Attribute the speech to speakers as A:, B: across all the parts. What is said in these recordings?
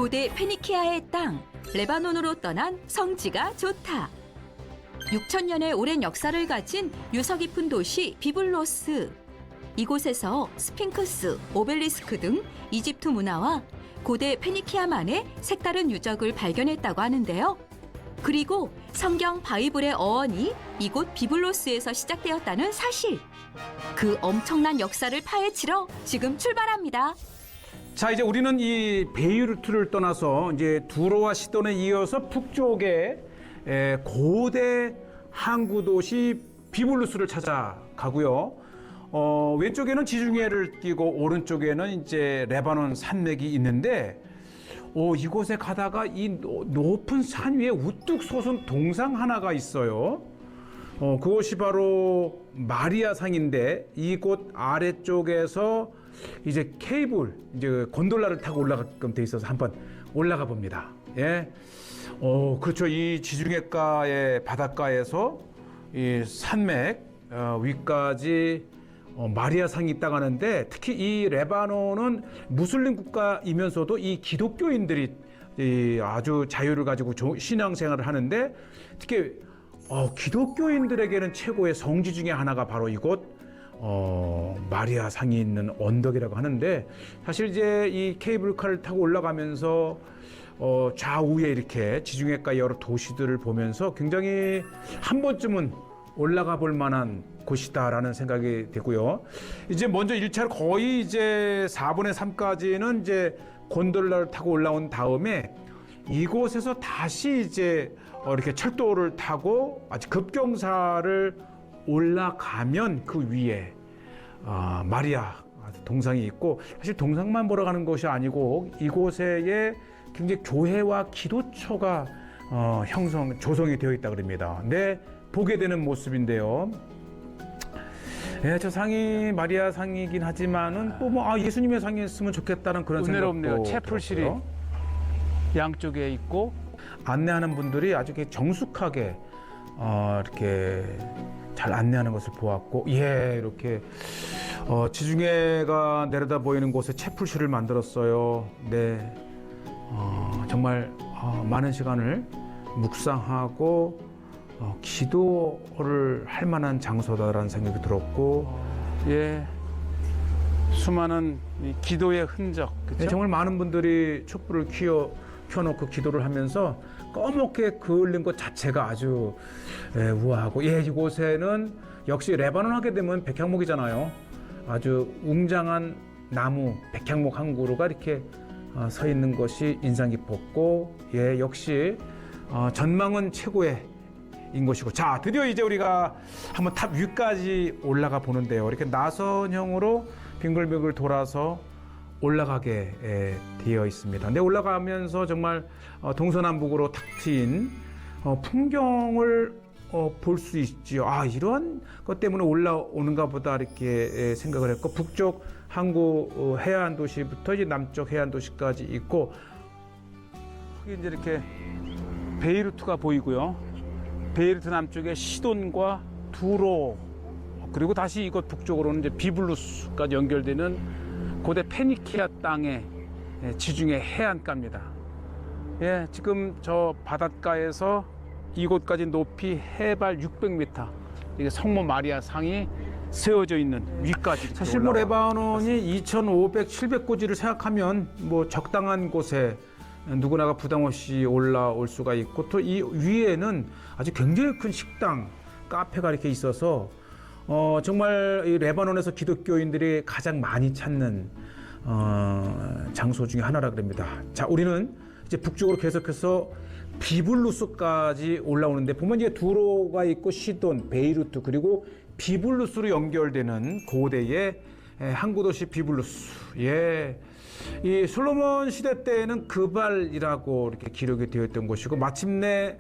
A: 고대 페니키아의 땅, 레바논으로 떠난 성지가 좋다. 6,000년의 오랜 역사를 가진 유서 깊은 도시 비블로스. 이곳에서 스핑크스, 오벨리스크 등 이집트 문화와 고대 페니키아만의 색다른 유적을 발견했다고 하는데요. 그리고 성경 바이블의 어원이 이곳 비블로스에서 시작되었다는 사실. 그 엄청난 역사를 파헤치러 지금 출발합니다.
B: 자, 이제 우리는 이 베이루트를 떠나서 이제 두로와 시돈에 이어서 북쪽에 고대 항구 도시 비블루스를 찾아가고요. 왼쪽에는 지중해를 띄고 오른쪽에는 이제 레바논 산맥이 있는데 이곳에 가다가 이 높은 산 위에 우뚝 솟은 동상 하나가 있어요. 그것이 바로 마리아상인데 이곳 아래쪽에서 이제 케이블, 이제 곤돌라를 타고 올라가게끔 돼 있어서 한번 올라가 봅니다. 예. 그렇죠. 이 지중해가의 바닷가에서 이 산맥 위까지 마리아상이 있다고 하는데, 특히 이 레바논은 무슬림 국가이면서도 이 기독교인들이 아주 자유를 가지고 신앙생활을 하는데, 특히 기독교인들에게는 최고의 성지 중에 하나가 바로 이곳 마리아상이 있는 언덕이라고 하는데, 사실 이제 이 케이블카를 타고 올라가면서 좌우에 이렇게 지중해가 여러 도시들을 보면서 굉장히 한 번쯤은 올라가 볼 만한 곳이다라는 생각이 되고요. 이제 먼저 1차로 거의 이제 4분의 3까지는 이제 곤돌라를 타고 올라온 다음에 이곳에서 다시 이제 이렇게 철도를 타고 아주 급경사를 올라가면 그 위에 마리아 동상이 있고, 사실 동상만 보러 가는 것이 아니고 이곳에 굉장히 교회와 기도처가 조성이 되어 있다 그럽니다. 네, 보게 되는 모습인데요. 예, 저 상이 마리아 상이긴 하지만은 또 예수님의 상이었으면 좋겠다는 그런
C: 은혜롭네요.
B: 생각도
C: 채플실이
B: 들었고요.
C: 양쪽에 있고
B: 안내하는 분들이 아주 정숙하게 이렇게 잘 안내하는 것을 보았고, 이렇게 지중해가 내려다 보이는 곳에 채플실을 만들었어요. 네, 정말 많은 시간을 묵상하고 기도를 할 만한 장소다라는 생각이 들었고,
C: 수많은 이 기도의 흔적, 그렇죠?
B: 네, 정말 많은 분들이 촛불을 켜놓고 기도를 하면서 꺼멓게 그을린 것 자체가 아주 우아하고, 이곳에는 역시 레바논 하게 되면 백향목이잖아요. 아주 웅장한 나무 백향목 한 그루가 이렇게 서 있는 것이 인상 깊었고, 역시 전망은 최고의 인 것이고. 자, 드디어 이제 우리가 한번 탑 위까지 올라가 보는데요. 이렇게 나선형으로 빙글빙글 돌아서 올라가게 되어 있습니다. 근데 올라가면서 정말 동서남북으로 탁 트인 풍경을 볼 수 있지요. 이런 것 때문에 올라오는가 보다 이렇게 생각을 했고, 북쪽 항구 해안 도시부터 이제 남쪽 해안 도시까지 있고,
C: 이제 이렇게 베이루트가 보이고요. 베이루트 남쪽에 시돈과 두로, 그리고 다시 이곳 북쪽으로는 이제 비블루스까지 연결되는 고대 페니키아 땅의 지중해 해안가입니다. 지금 저 바닷가에서 이곳까지 높이 해발 600m, 이게 성모 마리아 상이 세워져 있는 위까지.
B: 사실 레바논이 2,500, 700고지를 생각하면 적당한 곳에 누구나가 부담 없이 올라올 수가 있고, 또 이 위에는 아주 굉장히 큰 식당, 카페가 이렇게 있어서 정말 이 레바논에서 기독교인들이 가장 많이 찾는 장소 중에 하나라 그럽니다. 자, 우리는 이제 북쪽으로 계속해서 비블루스까지 올라오는데, 보면 이제 두로가 있고 시돈, 베이루트, 그리고 비블루스로 연결되는 고대의 항구도시 비블루스. 이 솔로몬 시대 때는 그발이라고 이렇게 기록이 되어 있던 곳이고, 마침내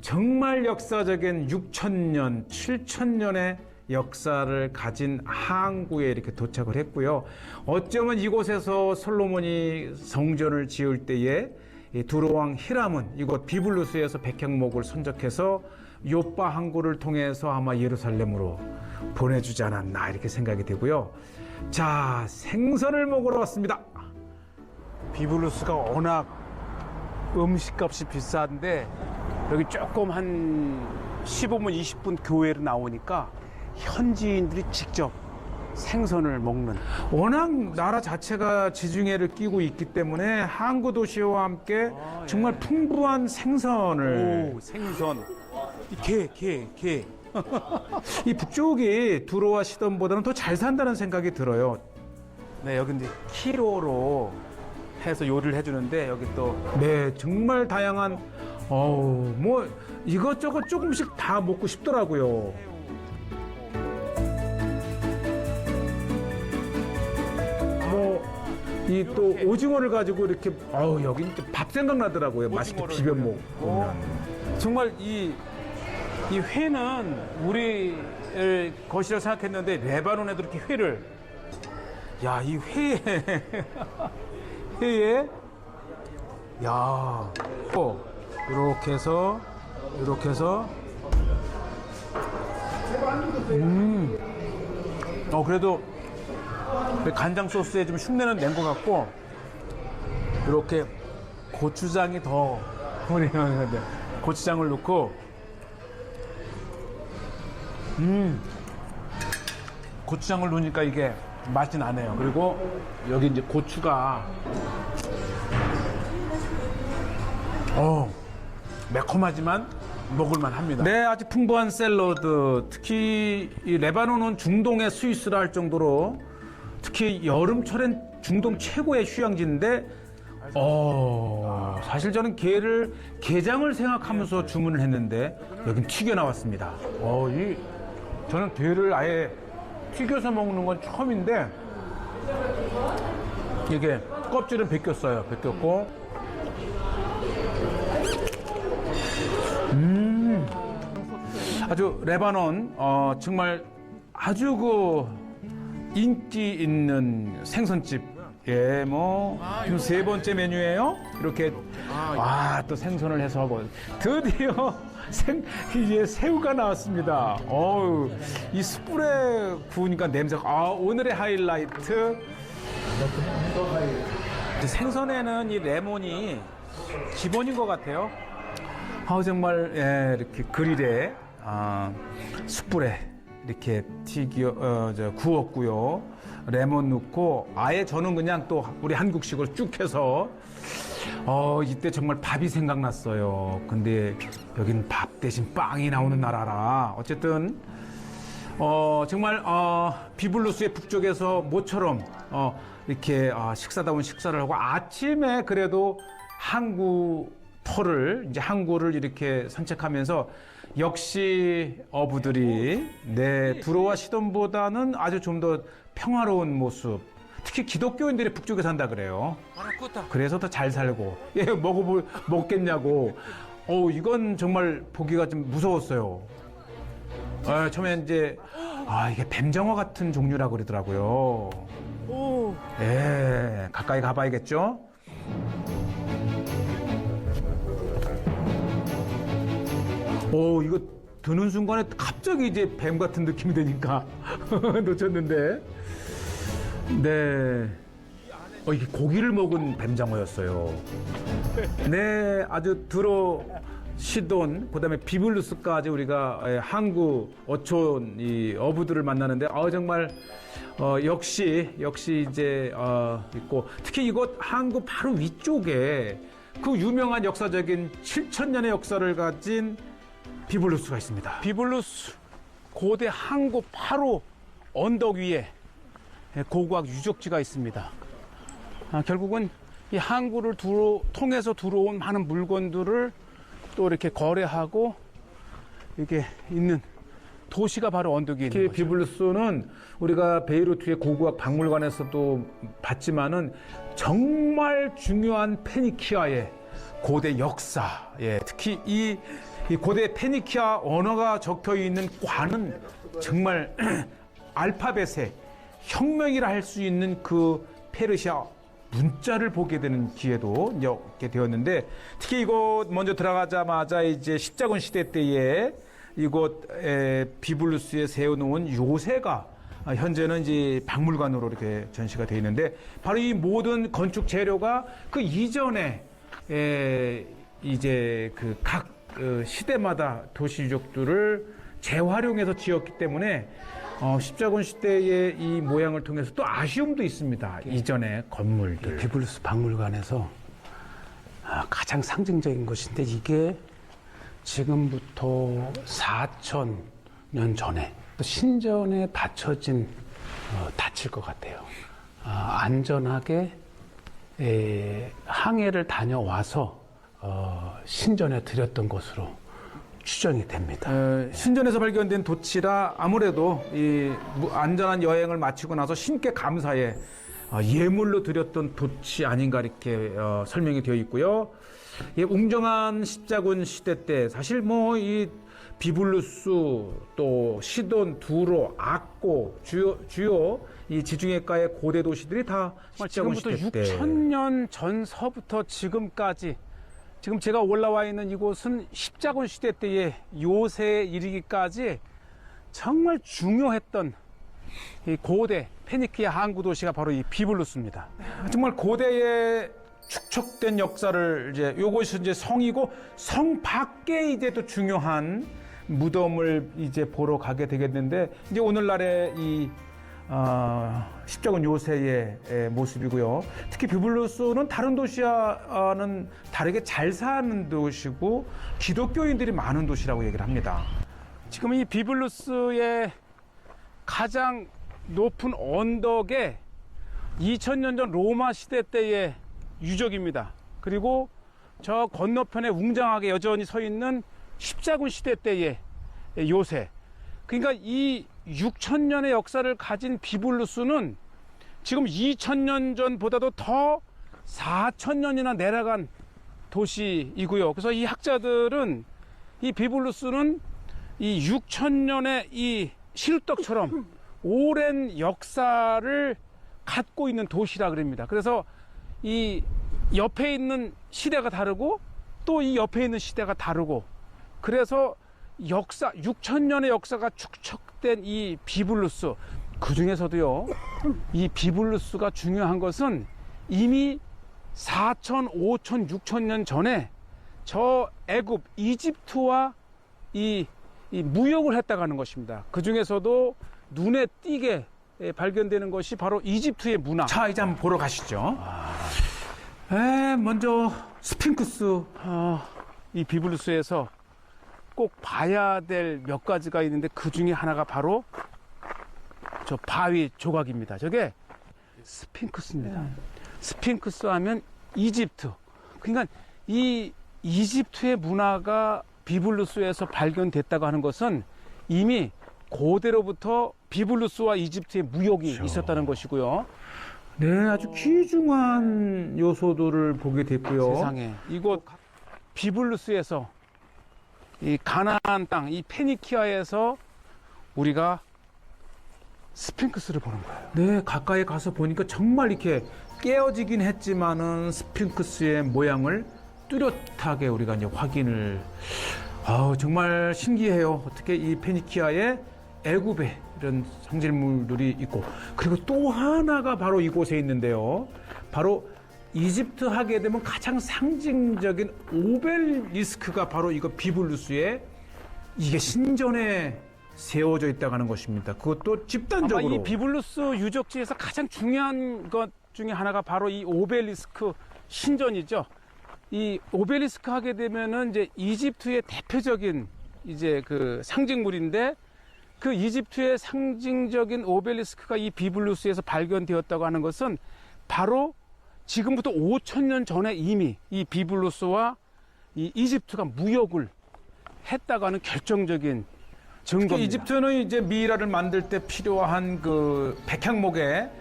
B: 정말 역사적인 6,000년, 7,000년의 역사를 가진 항구에 이렇게 도착을 했고요. 어쩌면 이곳에서 솔로몬이 성전을 지을 때에 두로왕 히람은 이곳 비블루스에서 백향목을 선적해서 요빠 항구를 통해서 아마 예루살렘으로 보내주지 않았나 이렇게 생각이 되고요. 자, 생선을 먹으러 왔습니다.
C: 비블루스가 워낙 음식값이 비싼데 여기 조금 한 15분, 20분 교외로 나오니까 현지인들이 직접 생선을 먹는.
B: 워낙 나라 자체가 지중해를 끼고 있기 때문에 항구 도시와 함께 정말 풍부한 생선을
C: 오, 생선. 게.
B: 이 북쪽이 두로와 시돈보다는 더 잘 산다는 생각이 들어요.
C: 네, 여기 이제 키로로 해서 요리를 해주는데 여기 또
B: 네, 정말 다양한 뭐 이것저것 조금씩 다 먹고 싶더라고요. 뭐 이 또 오징어를 가지고 이렇게 여기 밥 생각나더라고요. 맛있게 비벼 먹고.
C: 정말 이 회는 우리의 것이라고 생각했는데 레바논에도 이렇게 회를 이 회에
B: 이렇게 해서
C: 그래도 간장 소스에 좀 흉내는 낸 것 같고 이렇게 고추장이 더 고추장을 넣고 고추장을 넣으니까 이게 맛이 나네요. 그리고 여기 이제 고추가 매콤하지만 먹을만 합니다.
B: 네, 아주 풍부한 샐러드. 특히 이 레바논은 중동의 스위스라 할 정도로 특히 여름철엔 중동 최고의 휴양지인데 사실 저는 게장을 생각하면서 주문을 했는데 여긴 튀겨 나왔습니다.
C: 저는 게를 아예 튀겨서 먹는 건 처음인데 이게 껍질은 벗겼고
B: 아주 레바논 정말 아주 인기 있는 생선집. 지금 세 번째 메뉴예요. 이렇게 또 생선을 해서 하고 드디어 이제 새우가 나왔습니다. 이 숯불에 구우니까 냄새가 오늘의 하이라이트.
C: 생선에는 이 레몬이 기본인 것 같아요.
B: 정말 이렇게 그릴에 숯불에 이렇게 구웠고요. 레몬 넣고 아예 저는 그냥 또 우리 한국식으로 쭉 해서 이때 정말 밥이 생각났어요. 근데 여긴 밥 대신 빵이 나오는 나라라. 어쨌든 정말 비블루스의 북쪽에서 모처럼 이렇게 식사다운 식사를 하고 아침에 그래도 항구를 이렇게 산책하면서 역시 어부들이 두로와 시돈보다는 아주 좀 더 평화로운 모습. 특히 기독교인들이 북쪽에 산다 그래요. 그래서 더 잘 살고 먹겠냐고. 이건 정말 보기가 좀 무서웠어요. 처음에 이제 이게 뱀장어 같은 종류라고 그러더라고요. 가까이 가봐야겠죠. 이거 드는 순간에 갑자기 이제 뱀 같은 느낌이 드니까 놓쳤는데. 네. 이게 고기를 먹은 뱀장어였어요. 네, 아주 두로, 시돈, 그다음에 비블루스까지 우리가 항구 어촌 이 어부들을 만나는데 정말 역시 이제 있고 특히 이곳 항구 바로 위쪽에 그 유명한 역사적인 7,000년의 역사를 가진 비블루스가 있습니다.
C: 비블루스 고대 항구 바로 언덕 위에 고고학 유적지가 있습니다. 결국은 이 항구를 통해서 들어온 많은 물건들을 또 이렇게 거래하고 이렇게 있는 도시가 바로 언덕 위에 있는
B: 특히
C: 거죠.
B: 비블루스는 우리가 베이루트의 고고학 박물관에서도 봤지만은 정말 중요한 페니키아의 고대 역사, 특히 이 고대 페니키아 언어가 적혀 있는 관은 정말 알파벳의 혁명이라 할 수 있는 그 페르시아 문자를 보게 되는 기회도 이렇게 되었는데 특히 이곳 먼저 들어가자마자 이제 십자군 시대 때에 이곳 비블루스에 세워놓은 요새가 현재는 이제 박물관으로 이렇게 전시가 되어 있는데 바로 이 모든 건축 재료가 그 이전에 이제 그 각 시대마다 도시 유적들을 재활용해서 지었기 때문에 십자군 시대의 이 모양을 통해서 또 아쉬움도 있습니다. 이전의 건물들.
C: 비블루스 박물관에서 가장 상징적인 것인데 이게 지금부터 4,000년 전에 신전에 바쳐진 닫힐 것 같아요. 안전하게 항해를 다녀와서 신전에 드렸던 것으로 추정이 됩니다.
B: 신전에서 발견된 도치라 아무래도 이 안전한 여행을 마치고 나서 신께 감사에 예물로 드렸던 도치 아닌가 이렇게 설명이 되어 있고요. 웅정한 십자군 시대 때 사실 뭐 이 비블루스 또 시돈, 두로, 악고 주요 이 지중해가의 고대 도시들이 다 십자군
C: 지금부터
B: 시대 때
C: 6,000년 전서부터 지금까지 지금 제가 올라와 있는 이곳은 십자군 시대 때의 요새에 이르기까지 정말 중요했던 이 고대 페니키아 항구 도시가 바로 이 비블루스입니다.
B: 정말 고대의 축적된 역사를 이제 요것이 이제 성이고 성 밖에 이제 또 중요한 무덤을 이제 보러 가게 되겠는데 이제 오늘날의 이 십자군 요새의 모습이고요. 특히 비블루스는 다른 도시와는 다르게 잘 사는 도시고 기독교인들이 많은 도시라고 얘기를 합니다.
C: 지금 이 비블루스의 가장 높은 언덕에 2000년 전 로마 시대 때의 유적입니다. 그리고 저 건너편에 웅장하게 여전히 서 있는 십자군 시대 때의 요새. 그러니까 이 6,000년의 역사를 가진 비블루스는 지금 2,000년 전보다도 더 4,000년이나 내려간 도시이고요. 그래서 이 학자들은 이 비블루스는 이 6,000년의 이 실떡처럼 오랜 역사를 갖고 있는 도시라 그럽니다. 그래서 이 옆에 있는 시대가 다르고 또 이 옆에 있는 시대가 다르고 그래서 역사 6,000년의 역사가 축적된 이 비블루스 그 중에서도요 이 비블루스가 중요한 것은 이미 4,000, 5,000, 6,000년 전에 저 애굽 이집트와 이 무역을 했다고 하는 것입니다. 그 중에서도 눈에 띄게 발견되는 것이 바로 이집트의 문화.
B: 자, 이제 한번 보러 가시죠. 먼저 스핑크스.
C: 이 비블루스에서 꼭 봐야 될 몇 가지가 있는데 그 중에 하나가 바로 저 바위 조각입니다. 저게 스핑크스입니다. 스핑크스 하면 이집트. 그러니까 이 이집트의 문화가 비블루스에서 발견됐다고 하는 것은 이미 고대로부터 비블루스와 이집트의 무역이
B: 그렇죠.
C: 있었다는 것이고요.
B: 네, 아주 귀중한 요소들을 보게 됐고요.
C: 세상에 이곳 비블루스에서 이 가나안 땅, 이 페니키아에서 우리가 스핑크스를 보는 거예요.
B: 네, 가까이 가서 보니까 정말 이렇게 깨어지긴 했지만은 스핑크스의 모양을 뚜렷하게 우리가 이제 확인을. 정말 신기해요. 어떻게 이 페니키아의 애굽에 이런 상징물들이 있고, 그리고 또 하나가 바로 이곳에 있는데요. 바로 이집트 하게 되면 가장 상징적인 오벨리스크가 바로 이거 비블루스에 이게 신전에 세워져 있다고 하는 것입니다. 그것도 집단적으로.
C: 아마 이 비블루스 유적지에서 가장 중요한 것 중에 하나가 바로 이 오벨리스크 신전이죠. 이 오벨리스크 하게 되면은 이제 이집트의 대표적인 이제 그 상징물인데 그 이집트의 상징적인 오벨리스크가 이 비블루스에서 발견되었다고 하는 것은 바로 지금부터 5,000년 전에 이미 이 비블루스와 이 이집트가 무역을 했다고 하는 결정적인 증거입니다.
B: 이집트는 이제 미이라를 만들 때 필요한 그 백향목의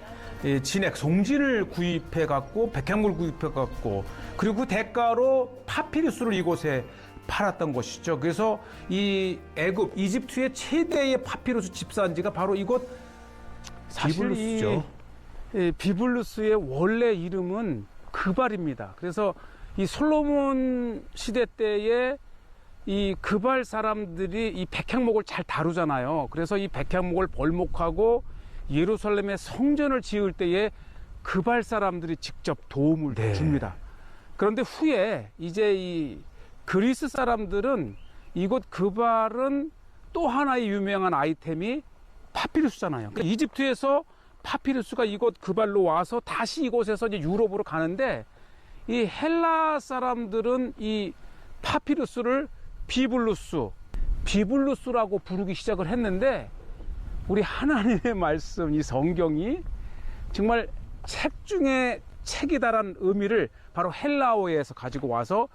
B: 진액, 송진을 구입해 갖고 백향물 구입해 갖고 그리고 그 대가로 파피루스를 이곳에 팔았던 것이죠. 그래서 이 애굽, 이집트의 최대의 파피루스 집산지가 바로 이곳 비블루스죠.
C: 이 비블루스의 원래 이름은 그발입니다. 그래서 이 솔로몬 시대 때에 이 그발 사람들이 이 백향목을 잘 다루잖아요. 그래서 이 백향목을 벌목하고 예루살렘에 성전을 지을 때에 그발 사람들이 직접 도움을 줍니다. 그런데 후에 이제 이 그리스 사람들은 이곳 그발은 또 하나의 유명한 아이템이 파피루스잖아요. 그러니까 이집트에서 파피루스가 이곳 그발로 와서 다시 이곳에서 이제 유럽으로 가는데 이 헬라 사람들은 이 파피루스를 비블루스라고 부르기 시작을 했는데 우리 하나님의 말씀, 이 성경이 정말 책 중에 책이다라는 의미를 바로 헬라어에서 가지고 와서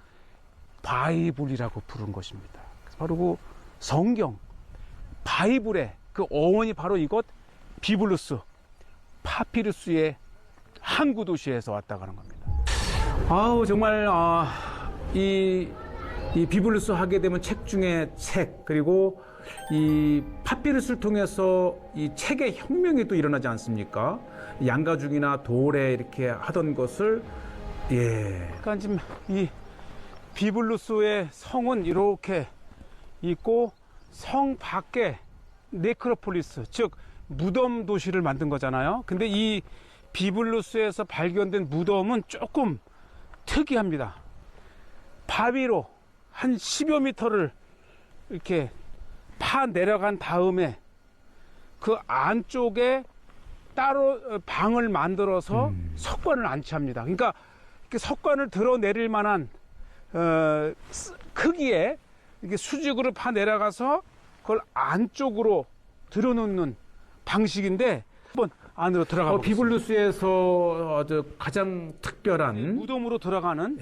C: 바이블이라고 부른 것입니다. 바로 그 성경, 바이블의 그 어원이 바로 이곳 비블루스, 파피루스의 항구 도시에서 왔다고 하는 겁니다.
B: 아우 정말 이 비블루스 하게 되면 책 중에 책, 그리고 이 파피루스를 통해서 이 책의 혁명이 또 일어나지 않습니까? 양가죽이나 돌에 이렇게 하던 것을
C: 그러니까 지금 이 비블루스의 성은 이렇게 있고 성 밖에 네크로폴리스, 즉 무덤 도시를 만든 거잖아요. 근데 이 비블루스에서 발견된 무덤은 조금 특이합니다. 바위로 한 10여 미터를 이렇게 파 내려간 다음에 그 안쪽에 따로 방을 만들어서 석관을 안치합니다. 그러니까 이렇게 석관을 드러내릴 만한 크기에 이렇게 수직으로 파 내려가서 그걸 안쪽으로 들여놓는 방식인데 한번 안으로 들어가 보겠습니다.
B: 비블루스에서 아주 가장 특별한
C: 무덤으로 들어가는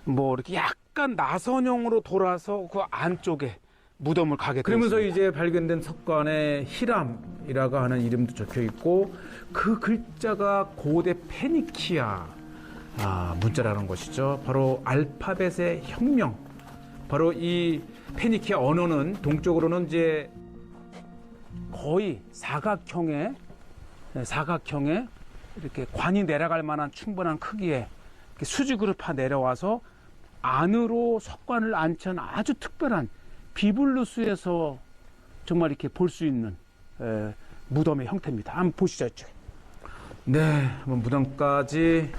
C: 뭐 이렇게 약간 나선형으로 돌아서 그 안쪽에 무덤을 가게
B: 그러면서
C: 되었습니다.
B: 이제 발견된 석관에 히람이라고 하는 이름도 적혀 있고 그 글자가 고대 페니키아 문자라는 것이죠. 바로 알파벳의 혁명. 바로 이 페니키아 언어는 동쪽으로는 이제
C: 거의 사각형에 이렇게 관이 내려갈 만한 충분한 크기에 이렇게 수직으로 파 내려와서 안으로 석관을 안치한 아주 특별한 비블루스에서 정말 이렇게 볼 수 있는 무덤의 형태입니다. 한번 보시죠. 이쪽에.
B: 네, 한번 무덤까지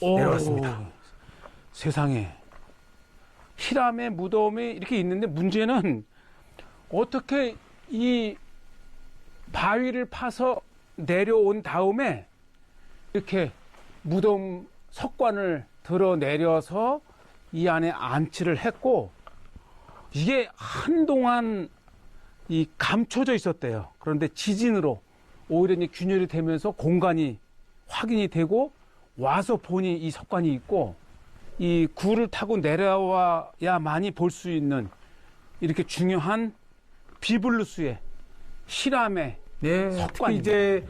B: 내려왔습니다.
C: 세상에 히람의 무덤이 이렇게 있는데 문제는 어떻게 이 바위를 파서 내려온 다음에 이렇게 무덤 석관을 드러내려서 이 안에 안치를 했고 이게 한동안 이 감춰져 있었대요. 그런데 지진으로 오히려 이제 균열이 되면서 공간이 확인이 되고 와서 보니 이 석관이 있고 이 굴을 타고 내려와야만이 볼 수 있는 이렇게 중요한 비블루스의 히람의
B: 네, 특히
C: 석관입니다.
B: 이제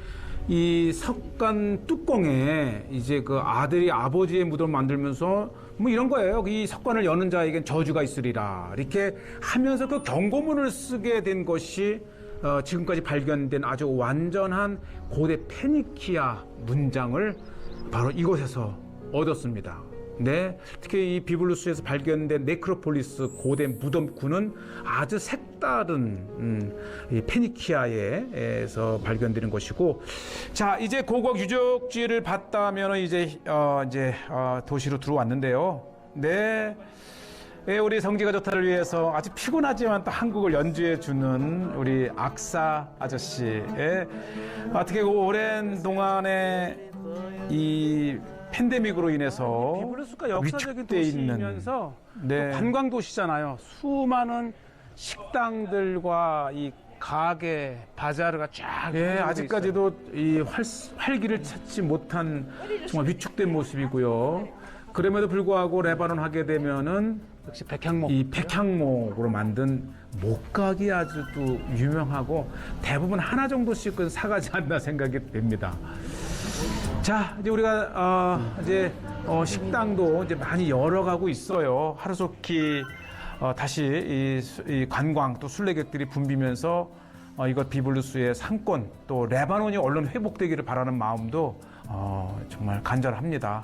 B: 이 석관 뚜껑에 이제 그 아들이 아버지의 무덤을 만들면서 뭐 이런 거예요. 이 석관을 여는 자에겐 저주가 있으리라. 이렇게 하면서 그 경고문을 쓰게 된 것이 지금까지 발견된 아주 완전한 고대 페니키아 문장을 바로 이곳에서 얻었습니다. 네, 특히 이 비블루스에서 발견된 네크로폴리스 고대 무덤구는 아주 색다른 이 페니키아에서 발견되는 것이고, 자 이제 고고학 유적지를 봤다면 이제 도시로 들어왔는데요. 네. 우리 성지가 좋다를 위해서 아주 피곤하지만 또 한국을 연주해 주는 우리 악사 아저씨의 어떻게 오랜 동안에 이 팬데믹으로 인해서
C: 비블루스가 역사적인
B: 위축돼 있는
C: 도시이면서
B: 네.
C: 또 관광 도시잖아요. 수많은 식당들과 이 가게, 바자르가 쫙.
B: 예,
C: 형성돼
B: 아직까지도 이 활기를 찾지 못한 정말 위축된 모습이고요. 그럼에도 불구하고 레바논 하게 되면은
C: 있어요. 역시 백향목.
B: 이 백향목으로 만든 목각이 아주 또 유명하고 대부분 하나 정도씩은 사가지 않나 생각이 됩니다. 자, 이제 우리가 식당도 이제 많이 열어가고 있어요. 하루속히 다시 이 관광 또 순례객들이 붐비면서 이것 비블루스의 상권 또 레바논이 얼른 회복되기를 바라는 마음도 정말 간절합니다.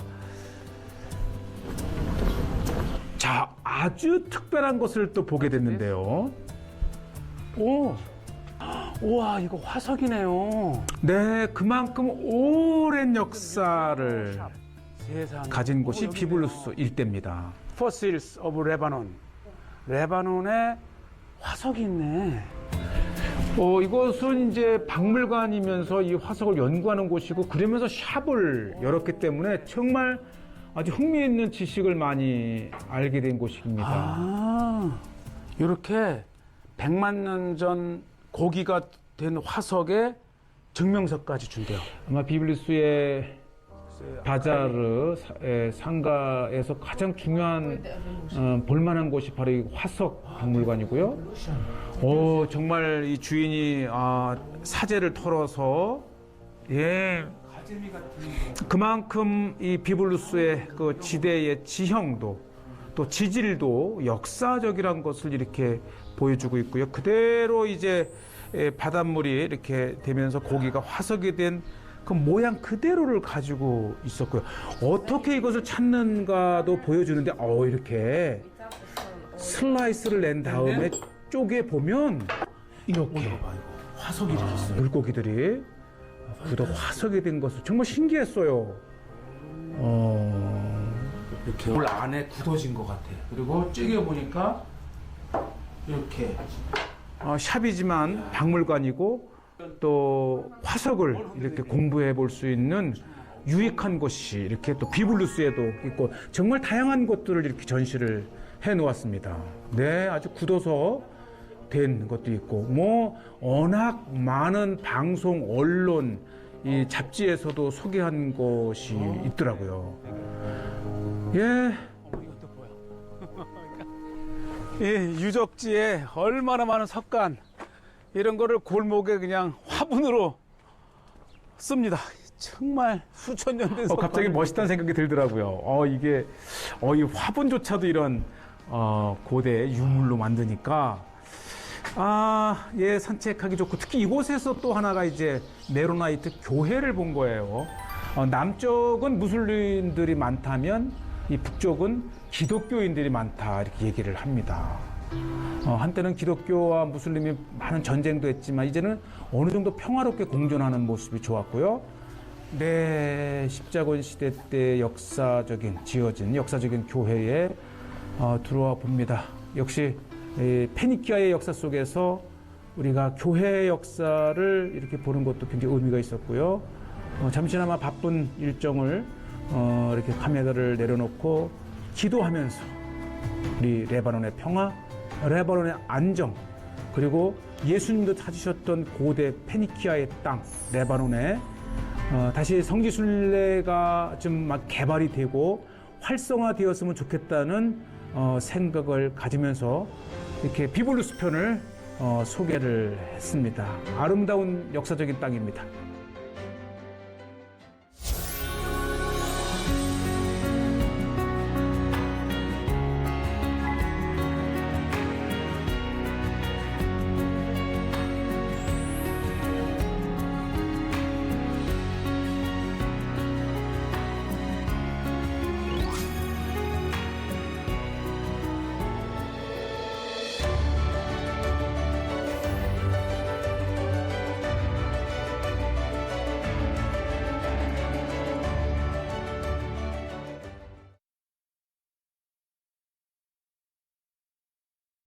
B: 자, 아주 특별한 것을 또 보게 됐는데요.
C: 우와, 이거 화석이네요.
B: 네, 그만큼 오랜 역사를
C: 세상에.
B: 가진 곳이
C: 여기
B: 비블루스 일대입니다.
C: Fossils of Lebanon. 레바논에 화석이 있네.
B: 이것은 이제 박물관이면서 이 화석을 연구하는 곳이고 그러면서 샵을 열었기 때문에 정말 아주 흥미있는 지식을 많이 알게 된 곳입니다.
C: 아, 이렇게 100만 년 전 고기가 된 화석에 증명서까지 준대요.
B: 아마 비블루스의 바자르 상가에서 가장 중요한 볼만한 곳이 바로 이 화석 박물관이고요. 정말 이 주인이 사제를 털어서 그만큼 이 비블루스의 그 지대의 지형도 또 지질도 역사적이란 것을 이렇게 보여주고 있고요. 그대로 이제 바닷물이 이렇게 되면서 고기가 화석이 된 그 모양 그대로를 가지고 있었고요. 어떻게 이것을 찾는가도 보여주는데 이렇게 슬라이스를 낸 다음에 쪼개 보면 이렇게
C: 화석이 이렇게 있어요.
B: 물고기들이 그도 화석이 된 것을 정말 신기했어요.
C: 이렇게 물 안에 굳어진 것 같아. 그리고 찌개 보니까 이렇게
B: 샵이지만 박물관이고 또 화석을 이렇게 공부해 볼 수 있는 유익한 곳이 이렇게 또 비블루스에도 있고 정말 다양한 것들을 이렇게 전시를 해 놓았습니다. 네, 아주 굳어서 된 것도 있고 워낙 많은 방송, 언론, 이 잡지에서도 소개한 것이 있더라고요.
C: 이것도 뭐야? 이 유적지에 얼마나 많은 석간 이런 거를 골목에 그냥 화분으로 씁니다. 정말 수천 년 된 석간.
B: 갑자기 멋있다는 생각이 들더라고요. 이게 이 화분조차도 이런 고대 유물로 만드니까 산책하기 좋고 특히 이곳에서 또 하나가 이제 메로나이트 교회를 본 거예요. 남쪽은 무슬림들이 많다면 이 북쪽은 기독교인들이 많다 이렇게 얘기를 합니다. 한때는 기독교와 무슬림이 많은 전쟁도 했지만 이제는 어느 정도 평화롭게 공존하는 모습이 좋았고요. 네, 십자군 시대 때 지어진 역사적인 교회에 들어와 봅니다. 역시 페니키아의 역사 속에서 우리가 교회의 역사를 이렇게 보는 것도 굉장히 의미가 있었고요. 잠시나마 바쁜 일정을 이렇게 카메라를 내려놓고 기도하면서 우리 레바논의 평화, 레바논의 안정, 그리고 예수님도 찾으셨던 고대 페니키아의 땅, 레바논에 다시 성지순례가 좀 막 개발이 되고 활성화되었으면 좋겠다는 생각을 가지면서 이렇게 비블루스 편을 소개를 했습니다. 아름다운 역사적인 땅입니다.